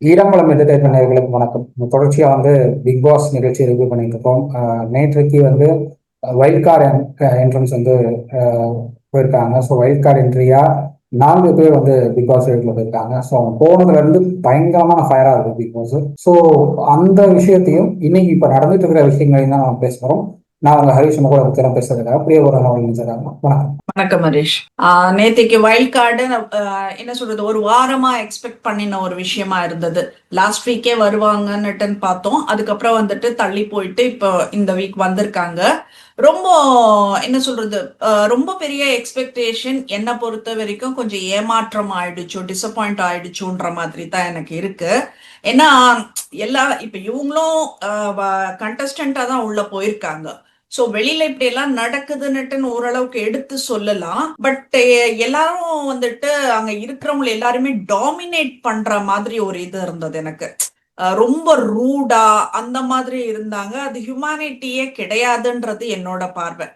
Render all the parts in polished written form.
ஈரம்பலம் entertainment நேயர்களுக்கு வணக்கம். தொடர்ச்சியா பிக் பாஸ் நிகழ்ச்சி ரிவ்யூ பண்ணிட்டு இருக்கோம். நேற்றைக்கு வைல்ட் கார்டு என்ட்ரன்ஸ் போயிருக்காங்க. ஸோ வைல்ட் கார்டு என்ட்ரியா 4 பேர் பிக் பாஸ் வீட்டில் போயிருக்காங்க. ஸோ அவங்க போனதுல இருந்து பயங்கரமான ஃபயரா இருக்கு பிக் பாஸ். ஸோ அந்த விஷயத்தையும் இன்னைக்கு இப்ப நடந்துட்டு இருக்கிற விஷயங்களையும் தான் நம்ம பேச போறோம். நான் உங்க ஹரிஷ் கூட பேசுறதுக்காக பிரிய ஒரு வணக்கம். வணக்கம் ஹரீஷ். நேத்திக்கு வைல்ட் கார்டு என்ன சொல்றது, ஒரு வாரமா எக்ஸ்பெக்ட் பண்ணின ஒரு விஷயமா இருந்தது. லாஸ்ட் வீக்கே வருவாங்கன்னுட்டு பார்த்தோம். அதுக்கப்புறம் தள்ளி போயிட்டு இப்போ இந்த வீக் வந்திருக்காங்க. ரொம்ப என்ன சொல்றது, ரொம்ப பெரிய எக்ஸ்பெக்டேஷன் என்னை பொறுத்த வரைக்கும் கொஞ்சம் ஏமாற்றம் ஆயிடுச்சோ, டிசப்பாயிண்ட் ஆயிடுச்சோன்ற மாதிரி தான் எனக்கு இருக்கு. ஏன்னா இப்ப இவங்களும் கண்டஸ்டண்டா தான் உள்ள போயிருக்காங்க. சோ வெளியில இப்படி எல்லாம் நடக்குதுன்னுட்டுன்னு ஓரளவுக்கு எடுத்து சொல்லலாம். பட் எல்லாரும் அங்க இருக்கிறவங்க எல்லாருமே டாமினேட் பண்ற மாதிரி ஒரு இது இருந்தது எனக்கு. ரொம்ப ரூடா அந்த மாதிரி இருந்தாங்க. அது ஹியூமானிட்டியே கிடையாதுன்றது என்னோட பார்வை.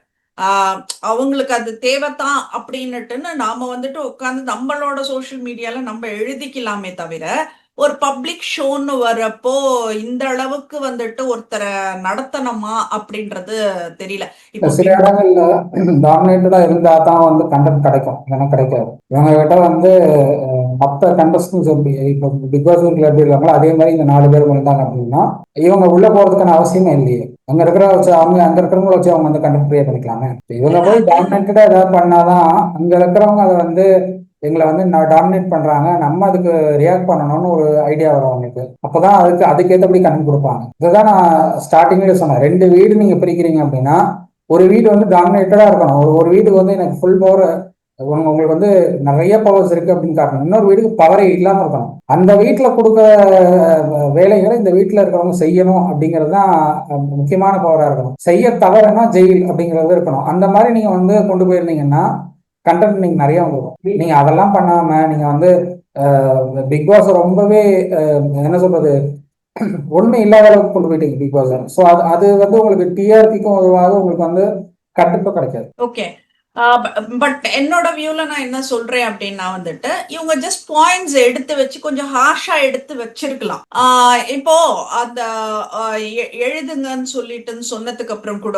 அவங்களுக்கு அது தேவைத்தான் அப்படின்னுட்டுன்னு நாம உட்காந்து நம்மளோட சோசியல் மீடியால நம்ம எழுதிக்கலாமே தவிர, ஒரு பப்ளிக் ஷோன்னு வரப்போ இந்த அளவுக்கு ஒருத்தரை நடத்தணுமா அப்படின்றது தெரியல. இப்போ சில இடங்கள்ல டாமினேட்டடா இருந்தா தான் கண்டென்ட் கிடைக்கும், இல்லைன்னா கிடைக்காது. இவங்க கிட்ட மற்ற கண்டஸ்டன்ஸ் இப்போ பிக் பாஸ் வீட்ல எப்படி இருக்காங்களோ அதே மாதிரி இந்த 4 பேர் இருந்தாங்க அப்படின்னா இவங்க உள்ள போறதுக்கான அவசியமே இல்லையே. அங்க இருக்கிற வச்சு அங்க இருக்கிறவங்கள வச்சு அவங்க கண்டென்ட் கிரியேட் பண்ணிக்கலாமே. இவங்க போய் டாமினேட்டடா ஏதாவது பண்ணாதான் அங்க இருக்கிறவங்க அதை எங்களை டாமினேட் பண்றாங்க, நம்ம அதுக்கு ரியாக்ட் பண்ணணும்னு ஒரு ஐடியா வரும் அவங்களுக்கு. அப்பதான் அதுக்கேற்றபடி கணக்கு கொடுப்பாங்க. இதுதான் நான் ஸ்டார்டிங்லேயே சொன்னேன். 2 வீடு நீங்க பிரிக்கிறீங்க அப்படின்னா ஒரு வீடு டாமினேட்டடா இருக்கணும். ஒரு வீட்டுக்கு எனக்கு ஃபுல் பவர், உங்களுக்கு நிறைய பவர்ஸ் இருக்கு அப்படின்னு காட்டணும். இன்னொரு வீட்டுக்கு பவரே இல்லாம இருக்கணும். அந்த வீட்டுல கொடுக்க வேலைகளை இந்த வீட்டுல இருக்கிறவங்க செய்யணும் அப்படிங்கிறது தான் முக்கியமான பவரா இருக்கணும். செய்ய தவறுனா ஜெயில் அப்படிங்கிறது இருக்கணும். அந்த மாதிரி நீங்க கொண்டு போயிருந்தீங்கன்னா கண்டென்ட் நீங்க நிறைய வந்துடும். நீங்க அதெல்லாம் பண்ணாம நீங்க பிக் பாஸ் ரொம்பவே என்ன சொல்றது, ஒண்ணு இல்லாத அளவுக்கு கொண்டு போயிட்டீங்க பிக் பாஸ். ஸோ அது உங்களுக்கு டிஆர்பிக்கும் உதவாது, உங்களுக்கு கண்டிப்பா கிடைக்காது. ஓகே, பட் என்னோட வியூல நான் என்ன சொல்றேன் அப்படின்னா இவங்க ஜஸ்ட் பாயிண்ட்ஸ் எடுத்து வச்சு கொஞ்சம் ஹார்ஷா எடுத்து வச்சிருக்கலாம். இப்போ அந்த எழுதுங்கன்னு சொல்லிட்டுன்னு சொன்னதுக்கு அப்புறம் கூட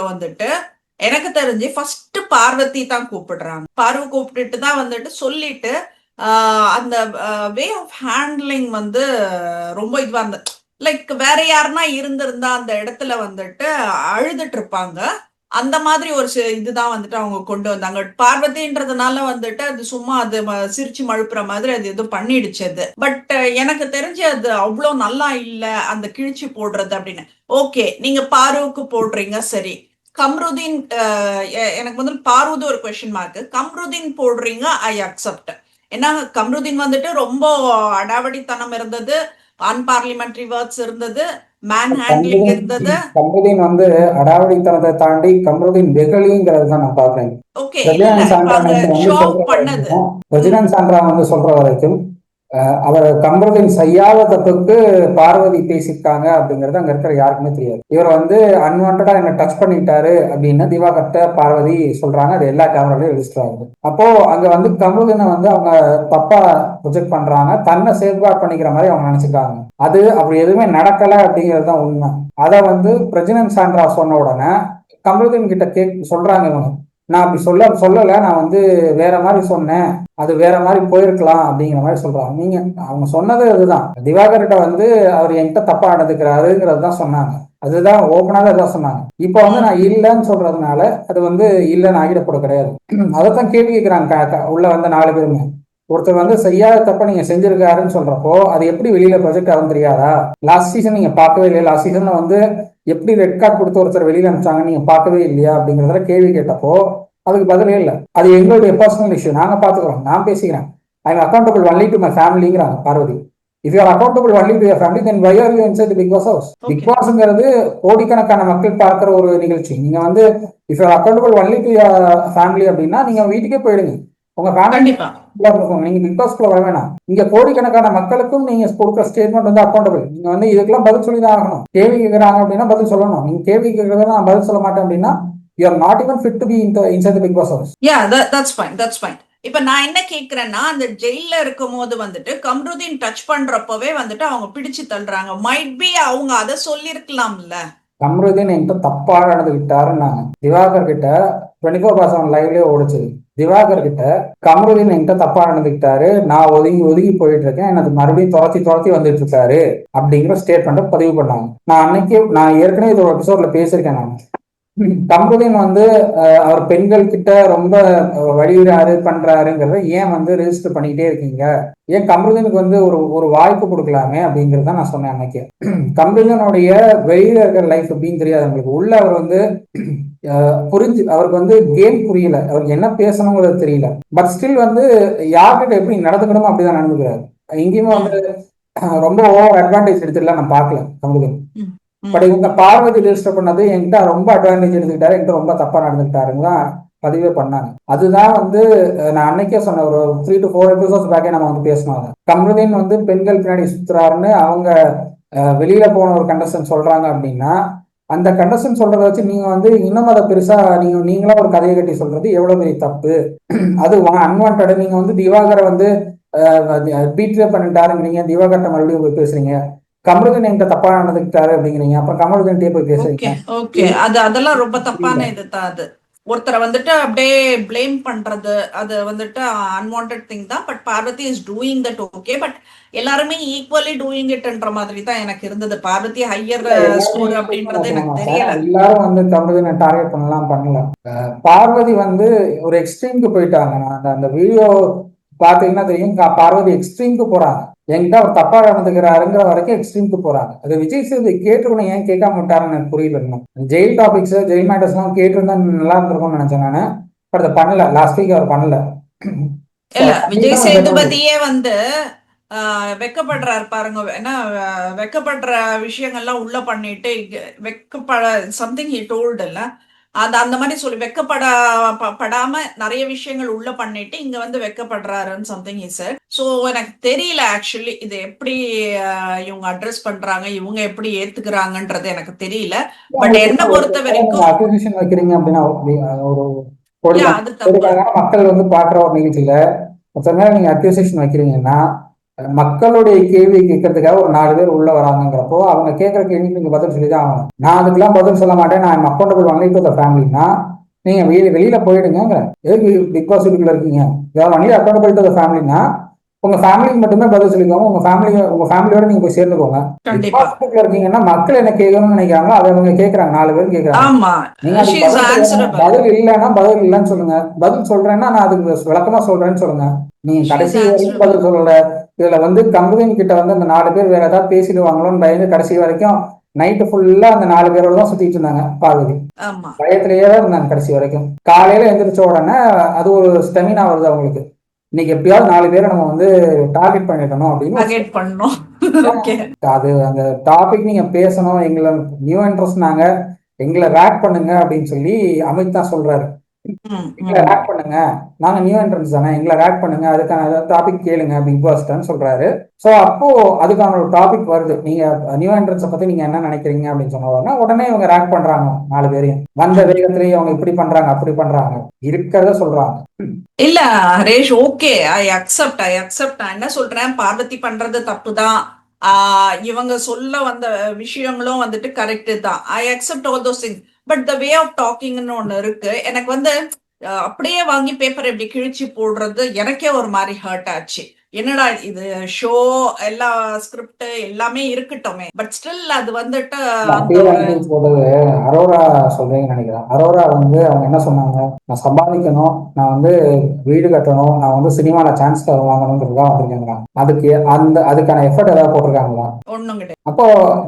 எனக்கு தெரிஞ்சு ஃபர்ஸ்ட் பார்வதி தான் கூப்பிடுறாங்க. பார்வை கூப்பிட்டுட்டு தான் சொல்லிட்டு அந்த வே ஆஃப் ஹேண்ட்லிங் ரொம்ப இதுவா இருந்தது. லைக் வேற யாருன்னா இருந்திருந்தா அந்த இடத்துல அழுதுட்டு இருப்பாங்க. அந்த மாதிரி ஒரு இதுதான் அவங்க கொண்டு வந்தாங்க. பார்வதின்றதுனால அது சும்மா அது சிரிச்சு மழுப்புற மாதிரி அது எதுவும் பண்ணிடுச்சு அது. பட் எனக்கு தெரிஞ்சு அது அவ்வளோ நல்லா இல்ல அந்த கிழிச்சு போடுறது அப்படின்னு. ஓகே, நீங்க பார்வுக்கு போடுறீங்க, சரி. கம்ருதீன், எனக்கு பார்வதி ஒரு கொஸ்டின் மார்க். கம்ருதீன் போடுறீங்க, ஐ அக்செப்ட். ஏன்னா கம்ருதீன் ரொம்ப அடாவடித்தனம் இருந்தது, அன்பார்லிமெண்டரி வேர்ட்ஸ் இருந்தது, மேன் ஹேண்ட்லிங் இருந்தது. கம்ருதீன் அடாவடித்தனத்தை தாண்டி கம்ருதீன் வெகுளிங்கிறது தான் நான் பாக்குறேன். ஓகே, பண்ணது பிரஜிடன்ட் சாண்ட்ரா சொல்ற வரைக்கும் அவர் கம்ருதீன் செய்யாத தப்புக்கு பார்வதி பேசியிருக்காங்க அப்படிங்கறது அங்க இருக்கிற யாருக்குமே தெரியாது. இவர் அன்வான்டா என்ன டச் பண்ணிட்டாரு அப்படின்னு திவாகர்ட்ட பார்வதி சொல்றாங்க. அது எல்லா கேமராலையும் ரெஜிஸ்டர். அப்போ அங்க கம்ருதீனை அவங்க தப்பா ப்ரொஜெக்ட் பண்றாங்க, தன்னை சேஃப்கார்ட் பண்ணிக்கிற மாதிரி அவங்க நினைச்சுக்காங்க. அது அப்படி எதுவுமே நடக்கல அப்படிங்கிறது தான் உண்மை. அதை பிரஜிடன்ட் சாண்ட்ரா சொன்ன உடனே கம்ருதீன் கிட்ட சொல்றாங்க இவங்க, நான் அப்படி சொல்லல, நான் வேற மாதிரி சொன்னேன், அது வேற மாதிரி போயிருக்கலாம் அப்படிங்கிற மாதிரி சொல்றாங்க. நீங்க அவங்க சொன்னது அதுதான். திவாகர்கிட்ட அவர் என்கிட்ட தப்பா நடந்துக்கிறாருங்கிறது தான் சொன்னாங்க. அதுதான் ஓப்பனாக தான் சொன்னாங்க. இப்போ நான் இல்லைன்னு சொல்றதுனால அது இல்லைன்னு ஆகிடப்பட கிடையாது. அதைத்தான் கேள்வி கேட்கிறாங்க உள்ள 4 பேருமே. ஒருத்தர் செய்யாத தப்ப நீங்க செஞ்சிருக்காருன்னு சொல்றப்போ அது எப்படி வெளியில ப்ரொஜெக்ட் ஆகும் தெரியாதா? லாஸ்ட் சீசன் நீங்க பார்க்கவே இல்லையா? லாஸ்ட் சீசன்ல எப்படி ரெட் கார்டு கொடுத்து ஒருத்தர் வெளியில அனுப்பிச்சாங்க, நீங்க பார்க்கவே இல்லையா அப்படிங்கறத கேள்வி கேட்டப்போ அதுக்கு பதிலே இல்லை. அது எங்களுடைய பர்சனல் இஷ்யூ, நாங்க பாத்துக்கிறோம், நான் பேசிக்கிறேன். I am accountable only to my ஃபேமிலிங்கிறாங்க Parvathi. If you are accountable only to your family then why are you inside the big boss house? Big பாஸ்ங்கிறது கோடிக்கணக்கான மக்கள் பார்க்கிற ஒரு நிகழ்ச்சி. நீங்க if you are accountable only to your family அப்படின்னா நீங்க வீட்டுக்கே போயிடுங்க. உங்க ஃபேமிலி நீங்க பிக் பாஸ்க்குள்ள வர வேணாம். இங்க கோடிக்கணக்கான மக்களுக்கும் நீங்க கொடுக்குற ஸ்டேட்மெண்ட் அக்கௌண்டபிள். நீங்க இதுக்கெல்லாம் பதில் சொல்லி தான் ஆகணும். கேள்வி கேட்கறாங்க அப்படின்னா பதில் சொல்லணும். நீங்க கேள்வி கேட்கறத நான் பதில் சொல்ல மாட்டேன் அப்படின்னா you are not even fit to be inside the Big Boss house. Yeah, that's fine. இப்ப நான் என்ன கேக்குறேன்னா, அந்த ஜெயில்ல இருக்கும்போது வந்துட்டு கம்ருதீன் டச் பண்றப்பவே வந்துட்டு அவங்க பிடிச்சு தள்ளுறாங்க. மைட் பி அவங்க அத சொல்லியிருக்கலாம்ல. கம்ருதீன் என்கிட்ட தப்பா நடந்துகிட்டாருன்னாங்க. திவாகர் கிட்ட 24/7 லைவ்லயே ஓடிச்சு. திவாகர் கிட்ட கம்ருதீன் என்கிட்ட தப்பா நடந்துகிட்டாரு, நான் ஒதுங்கி ஒதுங்கி போயிட்டு இருக்கேன், எனக்கு மறுபடியும் துரத்தி துரத்தி வந்துட்டு இருக்காரு அப்படிங்கிற ஸ்டேட்மெண்ட்டை பதிவு பண்ணாங்க. நான் ஏற்கனவே இது ஒரு எபிசோட்ல பேசியிருக்கேன். நான் கம்ருதீன் வந்து அவர் பெண்கள் கிட்ட ரொம்ப வழிகிறாரு பண்றாருங்கிறத ஏன் வந்து ரெஜிஸ்டர் பண்ணிக்கிட்டே இருக்கீங்க, ஏன் கம்ருதீனுக்கு வந்து ஒரு ஒரு வாய்ப்பு கொடுக்கலாமே அப்படிங்கிறத நான் சொன்னேன் அன்னைக்கு. கம்ருதீனுடைய வெளியில இருக்கிற லைஃப் அப்படின்னு தெரியாது அவங்களுக்கு. உள்ள அவர் வந்து புரிஞ்சு அவருக்கு வந்து கேம் புரியல, அவருக்கு என்ன பேசணுங்கிறது தெரியல. பட் ஸ்டில் வந்து யார்கிட்ட எப்படி நடந்துக்கணுமோ அப்படிதான் நடந்துக்கிறாரு. எங்கேயுமே வந்து ரொம்ப ஓவர் அட்வான்டேஜ் எடுத்துக்கலாம் நான் பார்க்கல கம்ருதீன். பட் இவங்க பார்வதி ரெஜிஸ்டர் பண்ணது என்கிட்ட ரொம்ப அட்வான்டேஜ் எடுத்துக்கிட்டாரு, என்கிட்ட ரொம்ப தப்பா நடந்துக்கிட்டாருன்னு தான் பதிவே பண்ணாங்க. அதுதான் வந்து நான் அன்னைக்கே சொன்ன ஒரு 3 to 4 எபிசோட்ஸ் பேக்கே நம்ம வந்து பேசணும். கம்ருதீன் வந்து பெண்கள் பின்னாடி சுத்துறாருன்னு அவங்க வெளியில போன ஒரு கண்டஸ்டன் சொல்றாங்க அப்படின்னா, அந்த கண்டஸ்டன் சொல்றதை வச்சு நீங்க வந்து இன்னும் அதை பெருசா நீங்களா ஒரு கதையை கட்டி சொல்றது எவ்வளவு பெரிய தப்பு. அது அன்வான்ட். நீங்க வந்து திவாகரை வந்து பீட்ரே பண்ணிட்டாருங்கிறீங்க, திவாகர்ட்ட மறுபடியும் போய் பேசுறீங்க. கமருதீன் என்கிட்ட தப்பா நடந்துக்கிட்டாரு அப்படிங்கிறீங்க, அப்புறம் கமருதீன்ட்டே போய் பேசுறீங்க. ஓகே அதெல்லாம் ரொம்ப தப்பான இதுதான். அது ஒருத்தரை வந்துட்டு அப்படியே பிளேம் பண்றது அது வந்துட்டு அன்வான்ட் திங் தான். But Parvati is doing that okay. But எல்லாருமே ஈக்குவலி டூயிங் இட்ன்ற மாதிரி தான் எனக்கு இருந்தது. பார்வதி ஹையர் ஸ்கோர் அப்படின்றது எனக்கு தெரியல. எல்லாரும் வந்து கமருதீனை டார்கெட் பண்ணல. பார்வதி வந்து ஒரு எக்ஸ்ட்ரீம்க்கு போயிட்டாங்க. அந்த வீடியோ பாத்தீங்கன்னா தெரியும், பார்வதி எக்ஸ்ட்ரீம்க்கு போறாங்க. என்கிட்ட அவர் தப்பா நடந்துக்கிறாருங்கிற வரைக்கும் எக்ஸ்ட்ரீம்க்கு போறாங்க. அது விஜய் சேதுபதி கேட்டுக்கணும், ஏன் கேட்காம விட்டாருன்னு எனக்கு புரியல. ஜெயில் டாபிக்ஸ் ஜெயில் மேட்டர்ஸ் எல்லாம் கேட்டிருந்தா நல்லா இருந்திருக்கும்னு நினைச்சேன் நானு. பட் அதை பண்ணல. லாஸ்ட் வீக் அவர் பண்ணல. இல்ல விஜய் சேதுபதியே வந்து வெக்கப்படுறாரு பாருங்க. ஏன்னா வெக்கப்படுற விஷயங்கள்லாம் உள்ள பண்ணிட்டு வெக்கப்பட சம்திங் ஹி டோல்டு இல்ல, அது அந்த மாதிரி சொல்லி படாம நிறைய விஷயங்கள் உள்ள பண்ணிட்டு இங்க வந்து வெக்கப்படுறாருன்னு சம்திங் ஹி செட். சோ எனக்கு தெரியல ஆக்சுவலி இது எப்படி இவங்க அட்ரஸ் பண்றாங்க, இவங்க எப்படி ஏத்துக்கிறாங்கன்றது எனக்கு தெரியல. பட் என்ன பொறுத்த வரைக்கும் அக்யூசேஷன் வைக்கிறீங்க அப்படின்னா அது தப்பு. மக்கள் வந்து பாக்குற ஒரு நிகழ்ச்சியில நீங்க அக்யூசேஷன் வைக்கிறீங்கன்னா, மக்களுடைய கேள்வி கேட்கறதுக்காக ஒரு 4 பேர் உள்ள வராங்கிறப்போ அவங்க கேட்கற கேள்விக்கு நீங்க பதில் சொல்லிதான் ஆகணும். நான் அதுக்கெல்லாம் பதில் சொல்ல மாட்டேன், நான் அக்கௌண்டபிள் ஒன்லி டு த ஃபேமிலினா நீங்க வெளியில போயிடுங்க. எதுக்கு பிக் பாஸ் வீட்டுக்குள்ள இருக்கீங்க? ஒன்லி அக்கௌண்டபிள் டு த ஃபேமிலினா உங்க ஃபேமிலிக்கு மட்டுமே பதில் சொல்லிக்கோங்க. உங்க ஃபேமிலியோட நீங்க போய் சேர்ந்துக்கோங்க. பிக் பாஸ் வீட்டுக்குள்ள இருக்கீங்கன்னா மக்கள் என்ன கேட்கணும்னு நினைக்கிறாங்களோ அதை அவங்க கேட்கறாங்க. 4 பேர் கேட்கறாங்க. நீங்க பதில் இல்லைன்னா பதில் இல்லைன்னு சொல்லுங்க. பதில் சொல்றேன்னா நான் அதுக்கு விளக்கமா சொல்றேன்னு சொல்லுங்க. நீங்க கடைசி வரைக்கும் பதில் சொல்லல. இதுல வந்து கம்ருதீன் கிட்ட வந்து அந்த 4 பேர் வேற ஏதாவது பேசிடுவாங்களோன்னு பயந்து கடைசி வரைக்கும் நைட்டு ஃபுல்லா அந்த 4 பேரோட தான் சுத்திட்டு இருந்தாங்க. பார்வதி பயத்திலேயே தான் இருந்தாங்க கடைசி வரைக்கும். காலையில எந்திரிச்ச உடனே அது ஒரு ஸ்டெமினா வருது அவங்களுக்கு. இன்னைக்கு எப்படியாவது 4 பேரை நம்ம வந்து டார்கெட் பண்ணிடணும் அப்படின்னு. அது அந்த டாபிக் நீங்க பேசணும், எங்களை நியூ இன்ட்ரெஸ்ட் நாங்க எங்களை ரேக் பண்ணுங்க அப்படின்னு சொல்லி அமித் தான் சொல்றாரு. எங்களை ரேக் பண்ணுங்க, நாங்க நியூ என்ட்ரன்ஸ் தானே, எங்களை ரேக் பண்ணுங்க, அதுக்கான டாபிக் கேளுங்க பிக் பாஸ்ன்னு சொல்றாரு. சோ அப்போ அதுக்கான ஒரு டாபிக் வருது. நீங்க நியூ என்ட்ரன்ஸை பத்தி நீங்க என்ன நினைக்கிறீங்க அப்படின்னு சொன்னா உடனே இவங்க ரேக் பண்றாங்க 4 பேரையும். வந்த வேகத்திலேயே அவங்க இப்படி பண்றாங்க அப்படி பண்றாங்க இருக்கிறத சொல்றாங்க. இல்ல ஹரேஷ், ஓகே ஐ அக்செப்ட். நான் என்ன சொல்றேன், பார்வதி பண்றது தப்புதான், இவங்க சொல்ல வந்த விஷயங்களும் வந்துட்டு கரெக்ட் தான். I accept all those things. But the way of டாக்கிங்னு ஒண்ணு இருக்கு. எனக்கு வந்து அப்படியே வாங்கி பேப்பர் எப்படி கிழிச்சு போடுறது எனக்கே ஒரு மாதிரி ஹர்ட் ஆச்சு. என்னடா இது ஷோ எல்லா ஸ்கிரிப்ட் எல்லாமே இருக்கட்டுமே, பட் ஸ்டில் அது வந்துட்டு போட்டது அரோரா சொல்றீங்கன்னு நினைக்கிறேன். அரோரா வந்து அவங்க என்ன சொன்னாங்க, நான் சம்பாதிக்கணும், நான் வந்து வீடு கட்டணும், நான் வந்து சினிமால சான்ஸ் வாங்கணும்ன்றதுதான் வந்திருக்காங்க. அதுக்கான எஃபர்ட் ஏதாவது போட்டிருக்காங்களா? ஒண்ணும் கிடையாது. அப்போ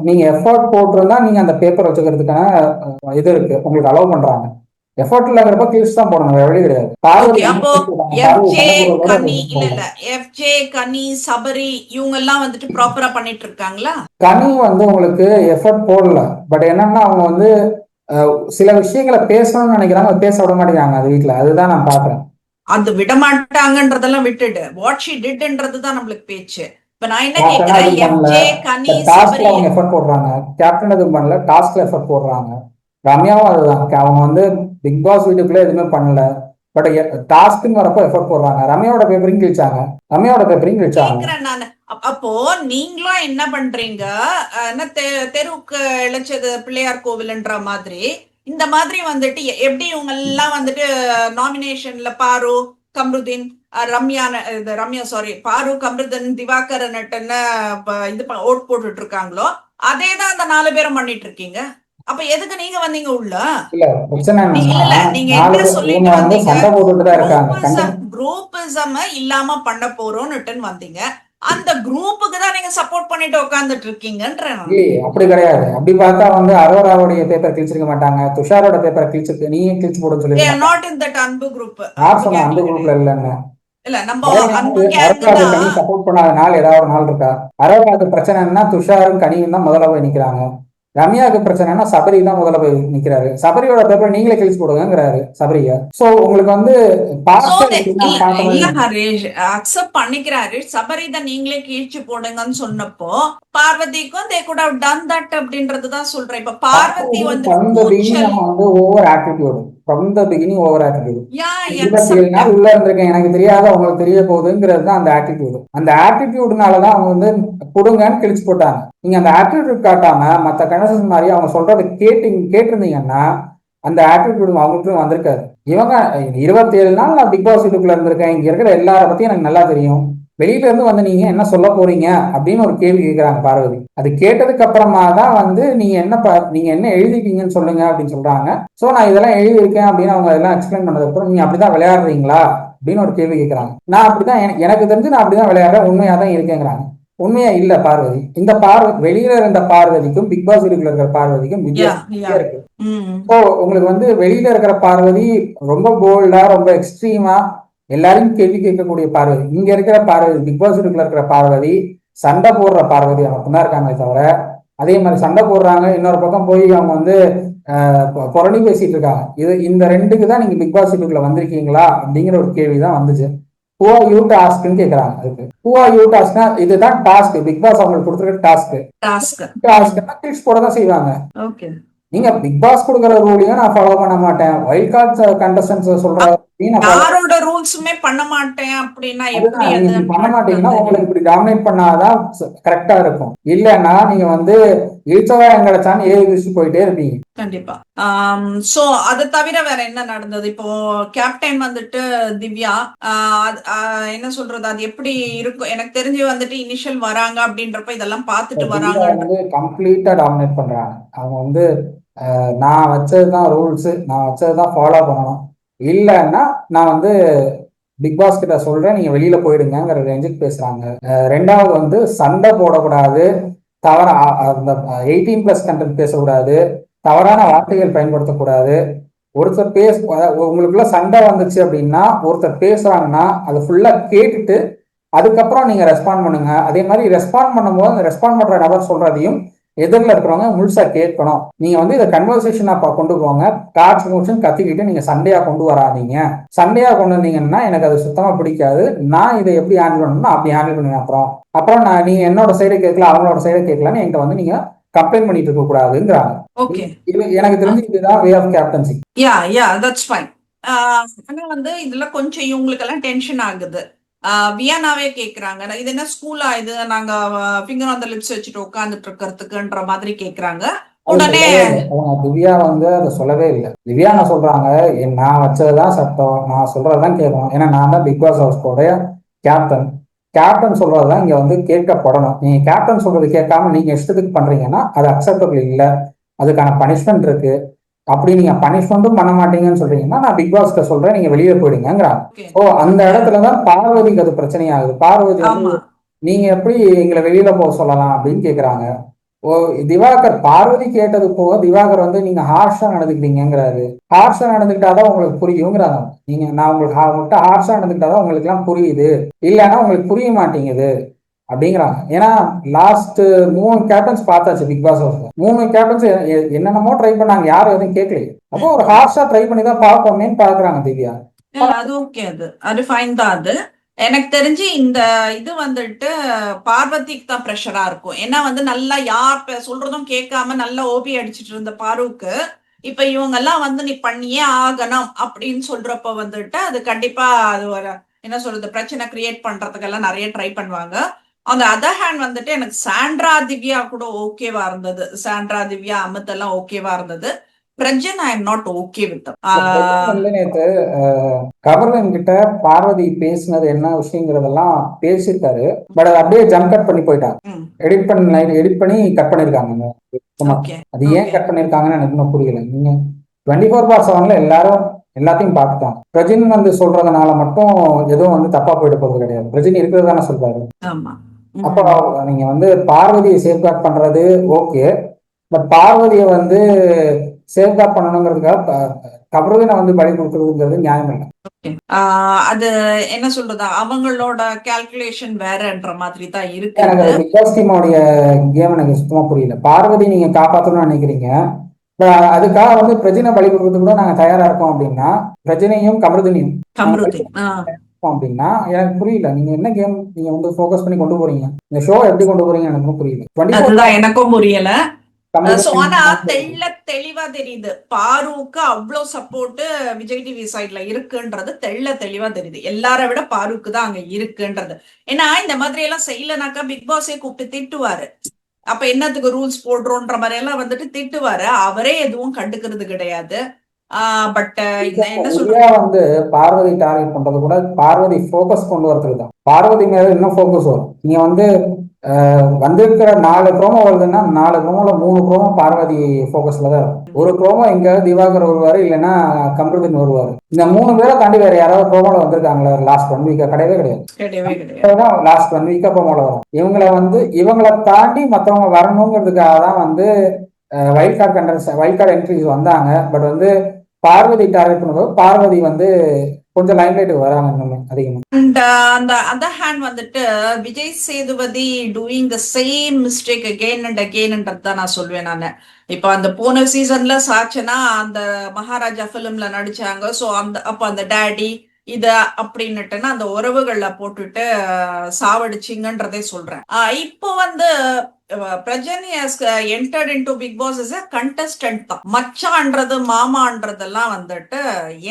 நீங்க எஃபர்ட் போட்டிருந்தா நீங்க அந்த பேப்பர் வச்சுக்கிறதுக்கான இது இருக்கு, உங்களுக்கு அலோவ் பண்றாங்க. எஃபர்ட் இல்லங்கிறப்ப கிளிப்ஸ் தான் போடணும், வேற வழி கிடையாது. அப்போ எஃப்ஜே கனி சபரி இவங்க எல்லாம் வந்துட்டு ப்ராப்பரா பண்ணிட்டு இருக்காங்களா? கனி வந்து உங்களுக்கு எஃபர்ட் போடல. பட் என்னன்னா அவங்க வந்து சில விஷயங்களை பேசணும்னு நினைக்கிறாங்க, பேச விட மாட்டேங்கிறாங்க அது வீட்டுல. அதுதான் நான் பாக்குறேன். அது விட மாட்டாங்கன்றதெல்லாம் விட்டுடு, வாட் ஷி டிட்ன்றது தான் நம்மளுக்கு பேச்சு. இப்ப நான் என்ன கேக்குறேன், எஃப்ஜே கனி சபரி அவங்க எஃபர்ட் போடுறாங்க, கேப்டன் எதுவும் பண்ணல, டாஸ்க்ல எஃபர்ட் போடுறாங்க. ரம்யாவும் அதுதான், அவங்க வந்து பிக் பாஸ் வீட்டுக்குள்ள எதுவுமே பண்ணல, பட் டாஸ்க்னு வரப்போ எஃபர்ட் போடுறாங்க. ரம்யாவோட பேப்பரையும் கிழிச்சாங்க. கேக்குறேன் நானு. அப்போ நீங்களும் என்ன பண்றீங்க? என்ன தெருவுக்கு இழைச்சது பிள்ளையார் கோவில்ன்ற மாதிரி இந்த மாதிரி வந்துட்டு எப்படி இவங்க எல்லாம் வந்துட்டு நாமினேஷன்ல பாரு, கம்ருதீன், ரம்யா சாரி, பாரு, கம்ருதன், திவாகர் நட்டன்னு இது ஓட் போட்டுட்டு இருக்காங்களோ அதேதான் அந்த 4 பேரும் பண்ணிட்டு இருக்கீங்க. அப்ப எதுக்கு நீங்க வந்தீங்க உள்ள? இல்ல பிரச்சனை இல்ல என்னன்னா, நீங்க 4 என்ன சொல்லிட்டு வந்தீங்க? சண்டை போட்டுட்டு தான் இருக்காங்க. குரூப்பிசம் இல்லாம பண்ண போறோம்னுட்டுன்னு வந்தீங்க. அந்த குரூப்புக்கு தான் நீங்க சப்போர்ட் பண்ணிட்டு உட்கார்ந்துட்டு இருக்கீங்கன்ற. இல்லையே, அப்படி கிடையாது. அப்படி பார்த்தா அரோராவுடைய பேப்பர் கிழிச்சிருக்க மாட்டாங்க, துஷாரோட பேப்பரை கிழிச்சிருக்கு, நீயே கிழிச்சு போடுன்னு சொல்லிருக்காங்க. நாட் இன் தட் அன்பு குரூப். யார் சொன்னா அன்பு குரூப்ல இல்லன்னு? இல்ல நம்ம அன்பு கேங் அரோராவுக்கு தான். கனி சப்போர்ட் பண்ணாத நாள் ஏதாவது ஒரு நாள் இருக்கா? அரோராவுக்கு பிரச்சனைன்னா துஷாரும் கனியும் தான் முதல்ல போய் நிக்கிறாங்க. ரம்யாவுக்கு பிரச்சனைனா சபரி தான் முதல்ல போய் நிக்கிறாரு. சபரியோட பேப்பர் நீங்களே கிழிச்சு போடுங்கிறாரு சபரிய. சோ உங்களுக்கு இல்ல ஹரீஷ் அக்செப்ட் பண்ணிக்கிறாரு. சபரித நீங்களே கீழ்ச்சி போடுங்கன்னு சொன்னப்போ பார்வதிக்கும் they could have done that அப்படின்றதுதான் சொல்றேன். இப்ப பார்வதி வந்து over attitude from the beginning over attitude. Yeah 27 நாள் உள்ள இருந்திருக்கேன், எனக்கு தெரியாத உங்களுக்கு தெரிய போகுதுங்கிறது தான் அந்த ஆட்டிடியூட். அந்த ஆட்டிடியூட்னாலதான் அவங்க கொடுங்கன்னு கிழிச்சு போட்டாங்க. நீங்க அந்த ஆட்டிடியூட் காட்டாம மத்த கணேசன் மாதிரி அவங்க சொல்றதை கேட்டிருந்தீங்கன்னா அந்த ஆட்டிடியூட் அவங்களுக்கும் வந்திருக்காது. இவங்க 27 நாள் நான் பிக் பாஸ் வீட்டுக்குள்ள இருந்திருக்கேன், இங்க இருக்கிற எல்லார பத்தியும் எனக்கு நல்லா தெரியும், வெளியில இருந்து நீங்க என்ன சொல்ல போறீங்க அப்படின்னு ஒரு கேள்வி கேட்கிறாங்க பார்வதி. அது கேட்டதுக்கு அப்புறமா தான் நீங்க என்ன எழுதிட்டீங்கன்னு சொல்லுங்க அப்படின்னு சொல்றாங்க. சோ நான் இதெல்லாம் எழுதியிருக்கேன் அப்படின்னு அவங்க எல்லாம் எக்ஸ்பிளைன் பண்ணதுக்கு அப்புறம் நீங்க அப்படிதான் விளையாடுறீங்களா அப்படின்னு ஒரு கேள்வி கேட்கறாங்க. நான் அப்படிதான், எனக்கு தெரிஞ்சு நான் அப்படிதான் விளையாடுறேன், உண்மையா தான் இருக்கேங்கிறாங்க. உண்மையா இல்ல பார்வதி. இந்த வெளியில இருந்த பார்வதிக்கும் பிக் பாஸ் வீட்டுக்குள்ள இருக்கிற பார்வதிக்கும் வித்தியாசம் இருக்கு. உங்களுக்கு வெளியில இருக்கிற பார்வதி ரொம்ப போல்டா, ரொம்ப எக்ஸ்ட்ரீமா எல்லாரும் கேள்வி கேட்கக்கூடிய பார்வதி. இங்க இருக்கிற பார்வதி, பிக் பாஸ் வீட்டுக்குள்ள இருக்கிற பார்வதி சண்டை போடுற பார்வதி மட்டும்தான் இருக்காங்க தவிர, அதே மாதிரி சண்டை போடுறாங்க, இன்னொரு பக்கம் போய் அவங்க புரணி பேசிட்டு இருக்காங்க. இந்த ரெண்டுக்கு தான் நீங்க பிக் பாஸ் வீட்டுக்குள்ள வந்திருக்கீங்களா அப்படிங்கிற ஒரு கேள்விதான் வந்துச்சு. Who are you to ask ன்னு கேக்குறாங்க. அதுக்கு who are you to ask னா இதுதான் டாஸ்க். பிக் பாஸ் அவங்களுக்கு கொடுத்துருக்க டாஸ்க் கிளிக்ஸ் போட தான் செய்வாங்க. ஓகே, நீங்க பிக் பாஸ் கொடுக்குற ரூலையும் நான் ஃபாலோ பண்ண மாட்டேன், வைல்ட் கார்டு கண்டஸ்டன்ஸ் சொல்ற யாரோட ரூல்ஸுமே பண்ண மாட்டேன் அப்படின்னா எப்படி? பண்ண மாட்டீங்கன்னா உங்களுக்கு இப்படி டாமினேட் பண்ணாதான் கரெக்டா இருக்கும். இல்லன்னா நீங்க இழுச்சவா எங்கடைச்சான்னு ஏறி போயிட்டே இருப்பீங்க. கண்டிப்பா. சோ அதை தவிர வேற என்ன நடந்தது? இப்போ கேப்டன் திவ்யா என்ன சொல்றது, அது எப்படி இருக்கும்? எனக்கு தெரிஞ்சு இனிஷியல் வராங்க அப்படின்றப்ப இதெல்லாம் பார்த்துட்டு வராங்க. கம்ப்ளீட்டா டாமினேட் பண்றாங்க. அவங்க நான் வச்சதுதான் ரூல்ஸ், நான் வச்சதுதான் ஃபாலோ பண்ணணும், இல்லைன்னா நான் பிக் பாஸ் கிட்ட சொல்றேன் நீங்க வெளியில போயிடுங்கிற ரேஞ்சுக்கு பேசுறாங்க. ரெண்டாவது சண்டை போடக்கூடாது, தவற அந்த 18+ கண்டென்ட் பேசக்கூடாது, தவறான வார்த்தைகள் பயன்படுத்தக்கூடாது. ஒருத்தர் உங்களுக்குள்ள சண்டை வந்துச்சு அப்படின்னா ஒருத்தர் பேசுறாங்கன்னா அது ஃபுல்லா கேட்டுட்டு அதுக்கப்புறம் நீங்க ரெஸ்பாண்ட் பண்ணுங்க. அதே மாதிரி ரெஸ்பாண்ட் பண்ணும்போது அந்த ரெஸ்பாண்ட் பண்ற நபர் சொல்றதையும் எதிரில் இருக்கிறவங்க முழுசா கேட்கணும். நீங்க இதை கன்வர்சேஷனா கொண்டு போங்க. காட்சி மூச்சுன்னு கத்திக்கிட்டு நீங்க சண்டையா கொண்டு வராதீங்க. சண்டையா கொண்டு வந்தீங்கன்னா எனக்கு அது சுத்தமா பிடிக்காது. நான் இதை எப்படி ஹேண்டில் பண்ணணும்னா அப்படி ஹேண்டில் பண்ணுவேன். அப்புறம் நான் நீங்க என்னோட சைடை கேட்கல, அவங்களோட சைடை கேட்கலன்னு என்கிட்ட நீங்க கம்ப்ளைண்ட் பண்ணிட்டு இருக்க கூடாதுங்கிறாங்க. எனக்கு தெரிஞ்சு இதுதான் way of captaincy. That's fine. ஆனா இதுல கொஞ்சம் இவங்களுக்கு எல்லாம் டென்ஷன் ஆகுது. வியானாவே கேக்குறாங்க, இது என்ன ஸ்கூலா, இது நாங்க ஃபிங்கர் ஆன் தி லிப்ஸ் வச்சுட்டு உட்கார்ந்துட்டு இருக்கிறதுக்குன்ற மாதிரி கேக்குறாங்க. உடனே திவ்யா அதை சொல்லவே இல்லை. திவ்யா நான் சொல்றாங்க, நான் வச்சதுதான் சட்டம், நான் சொல்றதுதான் கேட்கணும். ஏன்னா நான் தான் பிக் பாஸ் ஹவுஸ்கோடைய கேப்டன். கேப்டன் சொல்றதுதான் இங்க கேட்கப்படணும். நீங்க கேப்டன் சொல்றது கேட்காம நீங்க இஷ்டத்துக்கு பண்றீங்கன்னா அது அக்செப்டபிள் இல்லை, அதுக்கான பனிஷ்மெண்ட் இருக்கு. அப்படி நீங்க பனிஷ்மெண்ட்டும் பண்ண மாட்டீங்கன்னு சொல்றீங்கன்னா நான் பிக் பாஸ்க்கு சொல்றேன் நீங்க வெளியே போயிடுங்கிறாங்க. அந்த இடத்துலதான் பார்வதிக்கு அது பிரச்சனையாகுது. பார்வதி நீங்க எப்படி எங்களை வெளியில போக சொல்லலாம் அப்படின்னு கேக்குறாங்க. திவாகர் பார்வதி கேட்டது போக திவாகர் நீங்க ஹார்ஷா நடந்துக்கிட்டீங்கிறாரு. ஹார்ஷா நடந்துக்கிட்டாதான் உங்களுக்கு புரியுங்கிறாங்க. நான் உங்களுக்கு ஹார்ஷா நடந்துக்கிட்டாதான் உங்களுக்கு எல்லாம் புரியுது, இல்லைன்னா உங்களுக்கு புரிய மாட்டேங்குது அப்படிங்கிறாங்க. ஏன்னா லாஸ்ட் 3 கேப்டன்ஸ் பார்த்தாச்சு பிக் பாஸ் ஹவுஸ்ல. 3 கேப்டன்ஸ் என்னென்னமோ ட்ரை பண்ணாங்க, யாரும் எதுவும் கேட்கல. அப்போ ஒரு ஹார்ஷா ட்ரை பண்ணி தான் பார்ப்போமேன்னு பாக்குறாங்க திவ்யா. அது ஓகே, அது ஃபைன் தான். அது எனக்கு தெரிஞ்சு இந்த இது பார்வதிக்கு தான் ப்ரெஷரா இருக்கும். ஏன்னா நல்லா யார் சொல்றதும் கேட்காம நல்லா ஓபி அடிச்சிட்டு இருந்த பாருக்கு இப்ப இவங்க எல்லாம் வந்து நீ பண்ணியே ஆகணும் அப்படின்னு சொல்றப்ப வந்துட்டு அது கண்டிப்பா அது ஒரு என்ன சொல்றது பிரச்சனை கிரியேட் பண்றதுக்கெல்லாம் நிறைய ட்ரை பண்ணுவாங்க. அந்த அதர் ஹேண்ட் வந்துட்டு எனக்கு சாண்ட்ரா திவ்யா கூட ஓகேவா இருந்தது. சாண்ட்ரா திவ்யா அமித் எல்லாம் ஓகேவா இருந்தது. Prajan I am not okay with. பிரச்சனை வந்து நேத்து கவர்மெண்ட் கிட்ட பார்வதி பேசினது என்ன விஷயங்கிறதெல்லாம் பேசியிருக்காரு. பட் அதை அப்படியே ஜம்ப் கட் பண்ணி போயிட்டாங்க. எடிட் பண்ணி கட் பண்ணிருக்காங்க. ஓகே அது ஏன் கட் பண்ணிருக்காங்கன்னு எனக்கு இன்னும் புரியல. நீங்க 24/7 எல்லாரும் எல்லாத்தையும் பார்த்துட்டாங்க. பிரஜின் வந்து சொல்றதுனால மட்டும் எதுவும் வந்து தப்பா போயிட்டு போறது கிடையாது. பிரஜின் இருக்கிறது தானே சொல்றாரு. ஆமா. அப்போ நீங்க வந்து பார்வதியை சேஃப்கார்ட் பண்றது ஓகே. பட் பார்வதியை வந்து சேஃப்கார்ட் பண்ணணுங்கிறதுக்காக கவர்வீனை வந்து பலி கொடுக்கறதுங்கிறது நியாயம் இல்லை. அது என்ன சொல்றது அவங்களோட கால்குலேஷன் வேறன்ற மாதிரி தான் இருக்கு. எனக்கு அது பிக் பாஸ் டீமோடைய கேம் எனக்கு சுத்தமா புரியல. பார்வதி நீங்க காப்பாற்றணும்னு நினைக்கிறீங்க, அதுக்காக வந்து பிரஜனை பலி கொடுக்கறது கூட நாங்க தயாரா இருக்கோம் அப்படின்னா பிரஜனையும் கமருதினியும் அப்படின்னா எனக்கு புரியல. நீங்க என்ன கேம் நீங்க வந்து ஃபோக்கஸ் பண்ணி கொண்டு போறீங்க, இந்த ஷோ எப்படி கொண்டு போறீங்க எனக்கு புரியல. அதுதான் எனக்கும் புரியல. ஆனா தெளிவா தெரியுது பாருக்கு அவ்வளவு சப்போர்ட் விஜய் டிவி சைட்ல இருக்குன்றது தெளிவா தெரியுது. எல்லார விட பாருக்கு தான் அங்க இருக்குன்றது. ஏன்னா இந்த மாதிரி எல்லாம் செய்யலனாக்கா பிக் பாஸே கூப்பிட்டு திட்டுவாரு. அப்ப என்னத்துக்கு ரூல்ஸ் போடுறோன்ற மாதிரி எல்லாம் வந்துட்டு திட்டுவாரு. அவரே எதுவும் கண்டுக்கிறது கிடையாது. பட் என்ன சொல்றது வந்து பார்வதி டார்கெட் பண்றது கூட பார்வதி போக்கஸ் கொண்டு வரதுக்கு தான். பார்வதி மேல இன்னும் போக்கஸ் வரும். நீங்க வந்து வந்திருக்கிற 4 ப்ரோமோ வருதுன்னா 4 ப்ரோமோல 3 ப்ரோமோ பார்வதி போக்கஸ்ல தான் இருக்கும். ஒரு ப்ரோமோ எங்கேயாவது திவாகர் வருவாரு, இல்லைன்னா கம்ருதீன் வருவாரு. இந்த 3 பேரை தாண்டி வேற யாராவது ப்ரோமோல வந்திருக்காங்களா லாஸ்ட் 1 வீக்கா? கிடையவே கிடையாது. லாஸ்ட் 1 வீக்கா ப்ரோமோல வரும். இவங்களை தாண்டி மற்றவங்க வரணுங்கிறதுக்காக தான் வந்து வைல்ட் கார்டு என்ட்ரிஸ் வந்தாங்க. பட் வந்து பார்வதி டார்கெட் பண்ணும்போது பார்வதி வந்து கொஞ்சம் லைம்லைட்டுக்கு வராங்க அதிகமா. அண்ட் அந்த அதர் ஹேண்ட் வந்துட்டு Vijay Sethupathi doing the same mistake again and அகெயின்ன்றது தான் நான் சொல்வேன். நான் இப்ப அந்த போன சீசன்ல சாச்சனா அந்த மகாராஜா பிலிம்ல நடிச்சாங்க. ஸோ அப்ப அந்த டேடி இது அப்படின்னுட்டுன்னா அந்த உறவுகள்ல போட்டுட்டு சாவடிச்சிங்கன்றதே சொல்றேன். இப்போ வந்து Prajan has entered into big boss is a contestant தான். மச்சான்றது மாமான்றதெல்லாம் வந்துட்டு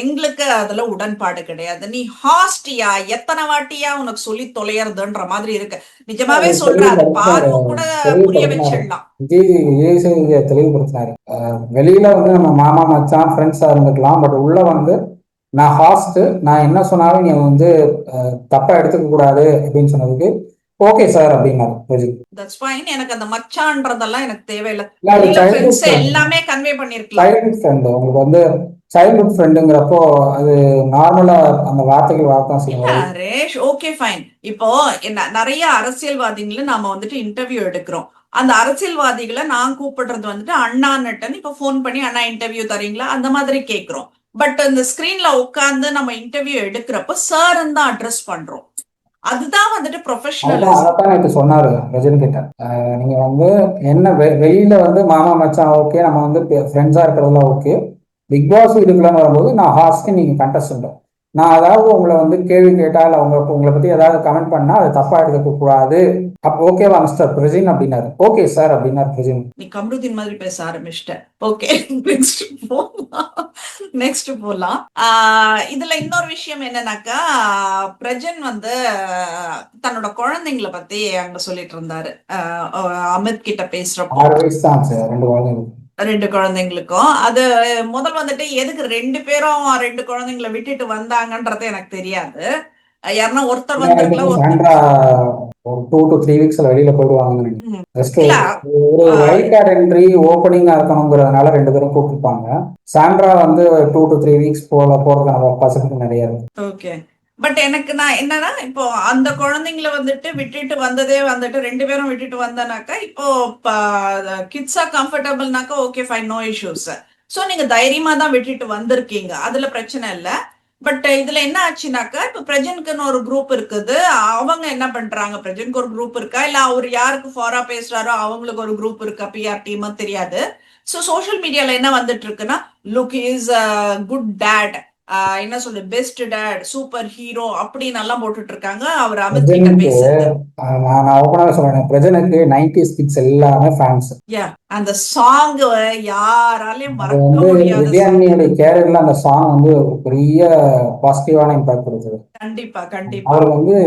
எங்களுக்கு அதுல உடன்பாடு கிடையாது. நீ ஹாஸ்டியா எத்தனை வாட்டியா உனக்கு சொல்லி தொலையறதுன்ற மாதிரி இருக்கு. நிஜமாவே சொல்றாரு. பார்வை கூட புரிய வச்சிடலாம். விஜய் தெளிவுபடுத்தினாரு. வெளியில வந்து நம்ம மாமா மச்சான் ஃப்ரெண்ட்ஸா இருந்துக்கலாம். பட் உள்ள வந்து நான் ஹாஸ்ட், நான் என்ன சொன்னாலும் நீ வந்து தப்பா எடுத்துக்க கூடாது அப்படின்னு சொன்னதுக்கு ஓகே சார் அப்படின்னாரு. That's fine. எனக்கு அந்த மச்சான்றதெல்லாம் எனக்கு தேவையில்லை. எல்லாமே கன்வே பண்ணிருக்கலாம். சைல்ட்ஹுட் ஃப்ரெண்ட் உங்களுக்கு வந்து சைல்ட்ஹுட் ஃப்ரெண்டுங்கிறப்போ அது நார்மலா அந்த வார்த்தைகள் வார்த்தை செய்யணும். ரேஷ் ஓகே ஃபைன். இப்போ நிறைய அரசியல்வாதிகளை நாம வந்துட்டு இன்டர்வியூ எடுக்கிறோம். அந்த அரசியல்வாதிகளை நான் கூப்பிடுறது வந்துட்டு அண்ணா நட்டன் இப்ப போன் பண்ணி அண்ணா இன்டர்வியூ தரீங்களா அந்த மாதிரி கேட்கிறோம். பட் இந்த ஸ்கிரீன்ல உட்கார்ந்து நம்ம இன்டர்வியூ எடுக்கிறப்ப சார் தான் அட்ரஸ் பண்றோம். அதுதான் வந்துட்டு ப்ரொஃபஷனல் சொன்னாரு ரஜினி கிட்ட. நீங்க வந்து என்ன வெளியில வந்து மாமா மச்சான் ஓகே, நம்ம வந்து ஃப்ரெண்ட்ஸா இருக்கிறதுலாம் ஓகே, பிக் பாஸ் இதுக்குலாம் வரும்போது நான் ஹாஸ்ட், நீங்க கண்டஸ்டன்ட், நான் அதாவது உங்களை வந்து கேள்வி கேட்டா இல்ல உங்களை பத்தி ஏதாவது கமெண்ட் பண்ணா அது தப்பா எடுக்க கூடாது. அப்ப ஓகேவா மிஸ்டர் பிரஜின் அப்படின்னாரு. ஓகே சார் அப்படின்னாரு பிரஜின். நீ கம்ருதீன் மாதிரி பேச ஆரம்பிச்சிட்ட. ஓகே நெக்ஸ்ட் போலாம். இதுல இன்னொரு விஷயம் என்னன்னாக்கா பிரஜன் வந்து தன்னோட குழந்தைங்களை பத்தி அங்க சொல்லிட்டு இருந்தாரு. அமித் கிட்ட பேசுறப்போ 2 குழந்தைங்களுக்கும் அது முதல் வந்துட்டு எதுக்கு 2 பேரும் 2 குழந்தைங்களை விட்டுட்டு வந்தாங்கன்றது எனக்கு தெரியாது. யாருன்னா ஒருத்தர் வந்திருக்கலாம், 2 to 3 வீக்ஸ்ல வெளியில போயிடுவாங்க. ஒரு வைல்ட் கார்டு என்ட்ரி ஓப்பனிங்கா இருக்கணுங்கிறதுனால 2 பேரும் கூப்பிட்டுருப்பாங்க. சாண்ட்ரா வந்து 2 to 3 வீக்ஸ் போறதுக்கான பாசிபிலிட்டி நிறைய இருக்கு. ஓகே. பட் எனக்கு நான் என்னன்னா இப்போ அந்த குழந்தைங்களை வந்துட்டு விட்டுட்டு வந்ததே வந்துட்டு 2 பேரும் விட்டுட்டு வந்தனாக்கா இப்போ கிட்ஸா கம்ஃபர்டபுள்னாக்கா okay fine, no issues. So நீங்க தைரியமா தான் விட்டுட்டு வந்திருக்கீங்க, அதுல பிரச்சனை இல்லை. பட் இதுல என்ன ஆச்சுனாக்கா இப்ப பிரஜனுக்குன்னு ஒரு குரூப் இருக்குது. அவங்க என்ன பண்றாங்க, பிரஜனுக்கு ஒரு குரூப் இருக்கா இல்ல அவர் யாருக்கு ஃபாரா பேசுறாரோ அவங்களுக்கு ஒரு குரூப் இருக்கா, பிஆர் டீம் தெரியாது. ஸோ சோஷியல் மீடியால என்ன வந்துட்டு இருக்குன்னா லுக் இஸ் குட் டேட், என்ன சொல்றது, பெஸ்ட் டேட், சூப்பர் ஹீரோ அப்படின்னு எல்லாம் போட்டுட்டு இருக்காங்க அவர் அமித் கிட்ட பிரஜனுக்கு பேசுறது. நான் ஓப்பனாக சொல்றேன், பிரஜனுக்கு 90s கிட்ஸ் எல்லாமே ஃபேன்ஸ். அந்த சாங் யாராலையும் அது மறக்க வந்து முடியாத சாங். விஜயானியோட கேரியர்ல அந்த சாங் வந்து ஒரு பெரிய பாசிட்டிவான இம்பாக்ட் கொடுத்தது. கண்டிப்பா கண்டிப்பா அவருக்கு வந்து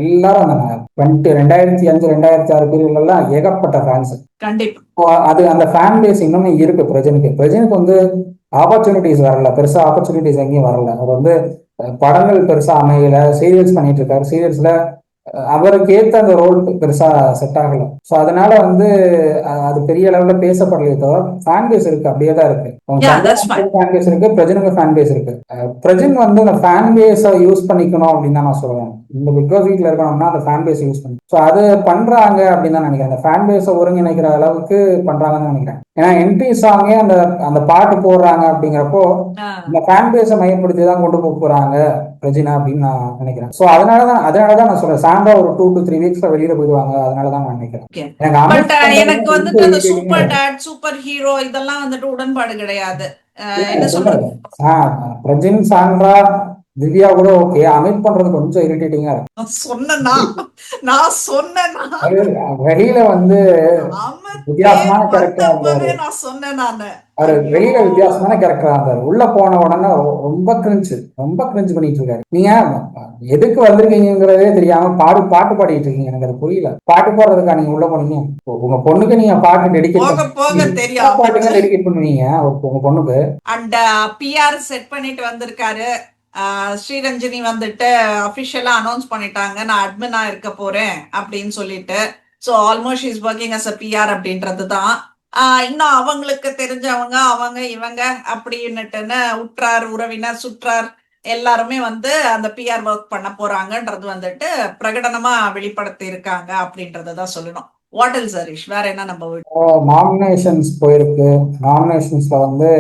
எல்லாரும் அந்த 2005 2006 பீரியட்ல எல்லாம் ஏகப்பட்ட ஃபேன்ஸ். கண்டிப்பா. அது அந்த ஃபேன் பேஸ் இன்னுமே இருக்கு பிரஜனுக்கு வந்து ஆப்பர்ச்சுனிட்டிஸ் வரல, பெருசா ஆப்பர்ச்சுனிட்டிஸ் எங்கேயும் வரல. அவர் வந்து படங்கள் பெருசா அமையல, சீரியல்ஸ் பண்ணிட்டு இருக்காரு. சீரியல்ஸ்ல அவருக்கு ஏத்த அந்த ரோல் பெருசா செட் ஆகல. ஸோ அதனால வந்து அது பெரிய லெவல்ல பேசப்படலையே தவிர ஃபேன் பேஸ் இருக்கு, அப்படியே தான் இருக்கு. That's fine. ஃபேன் பேஸ் இருக்கு, பிரஜனுக்கு ஃபேன் பேஸ் இருக்கு. பிரஜன் வந்து அந்த ஃபேன் பேஸை யூஸ் பண்ணிக்கணும் அப்படின்னு தான் நான் சொல்லுவேன். இந்த பிக் பாஸ் வீட்ல இருக்கணும்னா அந்த ஃபேன் பேஸ் யூஸ் பண்ணி, ஸோ அது பண்றாங்க அப்படின்னு தான் நினைக்கிறேன். அந்த ஃபேன் பேஸை ஒருங்கிணைக்கிற அளவுக்கு பண்றாங்கன்னு நினைக்கிறேன். ஏன்னா என்ட்ரி சாங்கே அந்த அந்த பாட்டு போடுறாங்க அப்படிங்கிறப்போ இந்த ஃபேன் பேஸை மையப்படுத்தி தான் கொண்டு போறாங்க பிரஜினா அப்படின்னு நான் நினைக்கிறேன். ஸோ அதனாலதான் நான் சொல்றேன், சாண்டா ஒரு 2 to 3 வீக்ஸ்ல வெளியில போயிடுவாங்க. அதனாலதான் நான் நினைக்கிறேன். எனக்கு வந்துட்டு அந்த சூப்பர் டேட், சூப்பர் ஹீரோ இதெல்லாம் வந்துட்டு உடன்பாடு கிடையாது. என்ன சொல்றது, பிரஜின், சாண்ட்ரா, திவ்யா கூட ஓகே. அமிட் பண்றது கொஞ்சம் இரிட்டேட்டிங்கா இருக்கு. நான் சொன்னேன்னா வெளியில வந்து வித்தியாசமான கேரக்டரா இருந்தாரு. நான் சொன்னேன் அவரு வெளியில வித்தியாசமான கேரக்டரா இருந்தாரு. உள்ள போன உடனே ரொம்ப கிரிஞ்சு பண்ணிட்டு இருக்காரு. நீங்க எதுக்கு வந்திருக்கீங்கிறதே தெரியாம பாட்டு பாடிட்டு இருக்கீங்க. எனக்கு அது புரியல. பாட்டு பாடுறதுக்கா நீங்க உள்ள போனீங்க? உங்க பொண்ணுக்கு நீங்க பாட்டு டெடிகேட் பண்ணுவீங்க உங்க பொண்ணுக்கு. அண்ட் பிஆர் செட் பண்ணிட்டு வந்திருக்காரு. ஸ்ரீரஞ்சனி வந்துட்டு அபிஷியலா அனௌன்ஸ் பண்ணிட்டாங்க, நான் அட்மினா இருக்க போறேன் அப்படின்னு சொல்லிட்டு. So almost is working as a PR அப்படின்றது தான். இன்னும் அவங்களுக்கு தெரிஞ்சவங்க அவங்க இவங்க அப்படின்னுட்டுன்னு உற்றார் உறவினர் சுற்றார் எல்லாருமே வந்து அந்த பிஆர் ஒர்க் பண்ண போறாங்கன்றது வந்துட்டு பிரகடனமா வெளிப்படுத்தி இருக்காங்க அப்படின்றதான் சொல்லணும். வாட் எல்ஸ் ஹரிஷ், வேற என்ன நம்ம நாமினேஷன்ஸ் போயிருக்கு. நாமினேஷன்ஸ்ல வந்து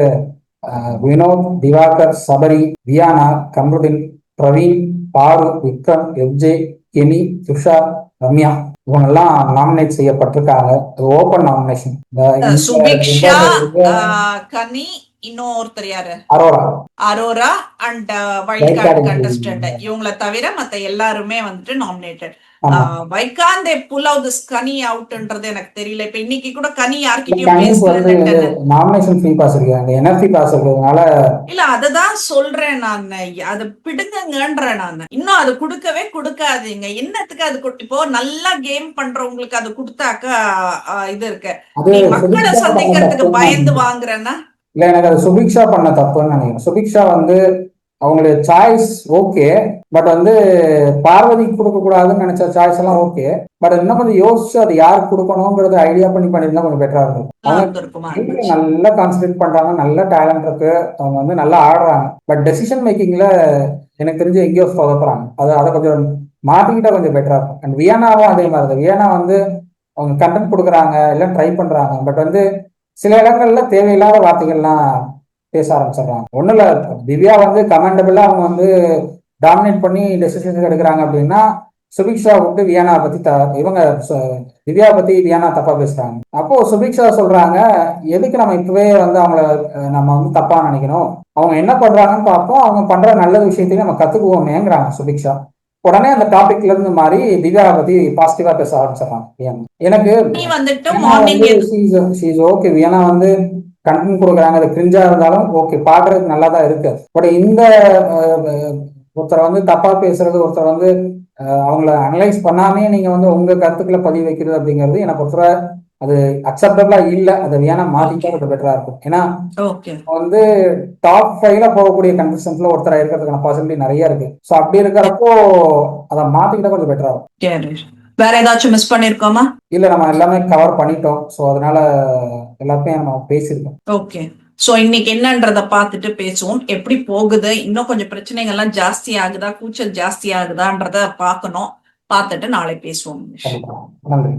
வினோத், திவாகர், சபரி, வியானா, கம்ருதீன், பிரவீன், பாரு, விக்ரம், எஃப்ஜே, கெனி, துஷார், ரம்யா இவங்கெல்லாம் நாமினேட் செய்யப்பட்டிருக்காங்க. Open nomination. சுபிக்ஷா, கனி, இன்னும் ஒருத்தர் யாரு, Aurora and wild card contestant. இவங்களை தவிர மத்த எல்லாருமே வந்துட்டு நாமினேட்டட். வைகாந்தே புல் அவுட் திஸ் கனி அவுட்ன்றது எனக்கு தெரியல. இப்ப இன்னைக்கு கூட கனி யார்கிட்டயும் பேசல. நாமினேஷன் ஃப்ரீ பாஸ் இருக்கு, அந்த என்எஃப்சி பாஸ் இருக்கிறதுனால இல்ல, அததான் சொல்றேன் நான். அது பிடுங்கன்றேன் நான். இன்னும் அது கொடுக்கவே கொடுக்காதீங்க. என்னத்துக்கு அது இப்போ நல்லா கேம் பண்றவங்களுக்கு அது கொடுத்தாக்கா இது இருக்கு. நீ மக்களை சந்திக்கிறதுக்கு பயந்து வாங்குறேன்னா இல்ல, எனக்கு அது சுபிக்ஷா பண்ண தப்புன்னு நினைக்கிறேன். சுபிக்ஷா வந்து அவங்களுடைய சாய்ஸ் ஓகே, பட் வந்து பார்வதிக்கு கொடுக்க கூடாதுன்னு நினைச்ச சாய்ஸ் எல்லாம் ஓகே, பட் இன்னும் கொஞ்சம் யோசிச்சு அது யாருக்கு கொடுக்கணும்ங்கறது ஐடியா பண்ணிருந்தா கொஞ்சம் பெட்டரா இருக்கும். அவங்க நல்லா கான்சென்ட்ரேட் பண்றாங்க, நல்ல டேலண்ட் இருக்கு, அவங்க வந்து நல்லா ஆடுறாங்க. பட் டெசிஷன் மேக்கிங்ல எனக்கு தெரிஞ்சு எங்கேயோ சொதப்புறாங்க. அதை கொஞ்சம் மாத்திக்கிட்டா கொஞ்சம் பெட்டரா இருக்கும். அண்ட் வியானாவும் அதே மாதிரி தான். வியானா வந்து அவங்க கண்டென்ட் கொடுக்குறாங்க, எல்லாம் ட்ரை பண்றாங்க, பட் வந்து சில இடங்கள்ல தேவையில்லாத வார்த்தைகள்லாம் பேச ஆரம்பிச்சிடுறாங்க. ஒன்றும் இல்லை, திவ்யா வந்து கமெண்டபிளா அவங்க வந்து டாமினேட் பண்ணி டெசிஷன்ஸ் எடுக்கிறாங்க அப்படின்னா, சுபிக்ஷா விட்டு வியானா பத்தி இவங்க திவ்யா பத்தி வியானா தப்பா பேசுறாங்க. அப்போ சுபிக்ஷா சொல்றாங்க, எதுக்கு நம்ம இப்பவே வந்து அவங்கள நம்ம வந்து தப்பா நினைக்கணும், அவங்க என்ன பண்றாங்கன்னு பார்ப்போம், அவங்க பண்ற நல்ல விஷயத்தையும் நம்ம கத்துக்குவோமேங்கிறாங்க சுபிக்ஷா. உடனே அந்த டாபிக்ல இருந்து மாறி திவ்யா பத்தி பாசிட்டிவா பேச ஆரம்பிச்சிடறாங்க. எனக்கு ஓகே, வியானா வந்து கண்டென்ட் கொடுக்குறாங்க, அது கிரிஞ்சா இருந்தாலும் ஓகே, பாக்குறதுக்கு நல்லா தான் இருக்கு. பட் இந்த ஒருத்தரை வந்து தப்பா பேசுறது, ஒருத்தர் வந்து அவங்கள அனலைஸ் பண்ணாமே நீங்க வந்து உங்க கருத்துக்களை பதிவு வைக்கிறது அப்படிங்கிறது எனக்கு ஒருத்தர அது அக்செப்டபிளா இல்ல. அதை வேணா மாத்திட்டா கொஞ்சம் பெட்டரா இருக்கும். ஏன்னா வந்து டாப் 5ல போகக்கூடிய கண்டஸ்டன்ட்ல ஒருத்தரா இருக்கிறதுக்கான பாசிபிலிட்டி நிறைய இருக்கு. ஸோ அப்படி இருக்கிறப்போ அதை மாத்திக்கிட்டா கொஞ்சம் பெட்டரா இருக்கும். வேற ஏதாச்சும் மிஸ் பண்ணிருக்கோமா? இல்ல, நம்ம எல்லாமே கவர் பண்ணிட்டோம். சோ அதனால எல்லாத்தையும் நம்ம பேசிருக்கோம். ஓகே, சோ இன்னைக்கு என்னன்றத பார்த்துட்டு பேசுவோம். எப்படி போகுது, இன்னும் கொஞ்சம் பிரச்சனைகள்லாம் ஜாஸ்தி ஆகுதா, கூச்சல் ஜாஸ்தி ஆகுதான்றத பார்க்கணும். பார்த்துட்டு நாளை பேசுவோம். நன்றி.